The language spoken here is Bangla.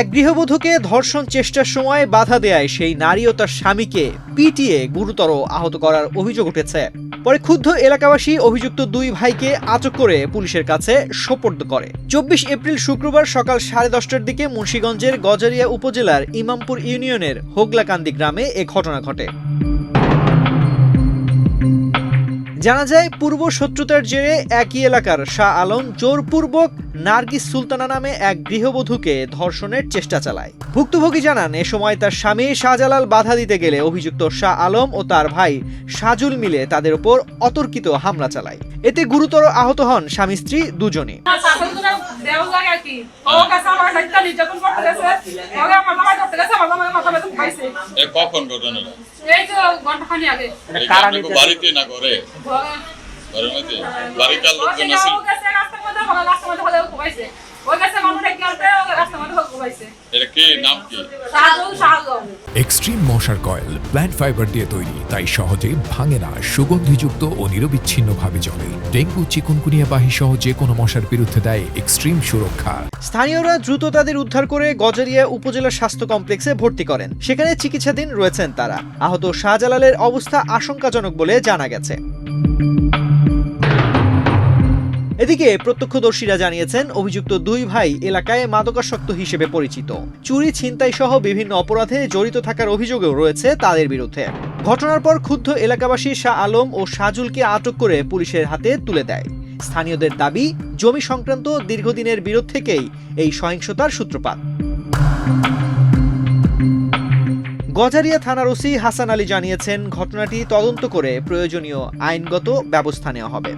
এক গৃহবধূকে ধর্ষণ চেষ্টার সময় বাধা দেয় সেই নারী ও তার স্বামীকে পিটিয়ে গুরুতর আহত করার অভিযোগ উঠেছে। পরে ক্ষুব্ধ এলাকাবাসী অভিযুক্ত দুই ভাইকে আটক করে পুলিশের কাছে সোপর্দ করে। 24 এপ্রিল শুক্রবার সকাল 10:30টার দিকে মুন্সিগঞ্জের গজারিয়া উপজেলার ইমামপুর ইউনিয়নের হোগলাকান্দি গ্রামে এ ঘটনা ঘটে। জানা যায়, পূর্ব শত্রুতার জেরে একই এলাকার শাহ আলম জোরপূর্বক নার্গিস সুলতানা নামে এক গৃহবধূকে ধর্ষণের চেষ্টা চালায়। ভুক্তভোগী জানান, এ সময় তার স্বামী শাহজালাল বাধা দিতে গেলে অভিযুক্ত শাহ আলম ও তার ভাই সাজুল মিলে তাদের উপর অতর্কিত হামলা চালায়। এতে গুরুতর আহত হন স্বামী স্ত্রী দুজনই। কখন ঘটনাটা? এই তো ঘন্টাখানি আগে। বাড়িতে না করে ঘরের মধ্যে বাড়িকার লোকজন আছে। এটা কি নাম কি? এক্সট্রিম মশার কয়েল প্ল্যান্ট ফাইবার দিয়ে তৈরি, তাই সহজে ভাঙে না, সুগন্ধিযুক্ত ও নিরবিচ্ছিন্নভাবে জ্বলে। ডেঙ্গু, চিকুনগুনিয়া বাহি সহ যে কোনো মশার বিরুদ্ধে দেয় এক্সট্রিম সুরক্ষা। স্থানীয়রা দ্রুত তাদের উদ্ধার করে গজারিয়া উপজেলা স্বাস্থ্য কমপ্লেক্সে ভর্তি করেন। সেখানে চিকিৎসাধীন রয়েছেন তারা। আহত শাহজালালের অবস্থা আশঙ্কাজনক বলে জানা গেছে। এদিকে প্রত্যক্ষদর্শীরা জানিয়েছেন, অভিযুক্ত দুই ভাই এলাকায় মাদকাসক্ত হিসেবে পরিচিত। চুরি, ছিনতাই সহ বিভিন্ন অপরাধে জড়িত থাকার অভিযোগও রয়েছে তাদের বিরুদ্ধে। ঘটনার পর ক্ষুব্ধ এলাকাবাসী শাহ আলম ও সাজুলকে আটক করে পুলিশের হাতে তুলে দেয়। স্থানীয়দের দাবি, জমি সংক্রান্ত দীর্ঘদিনের বিরোধ থেকেই এই সহিংসতার সূত্রপাত। গজারিয়া থানার ওসি হাসান আলী জানিয়েছেন, ঘটনাটি তদন্ত করে প্রয়োজনীয় আইনগত ব্যবস্থা নেওয়া হবে।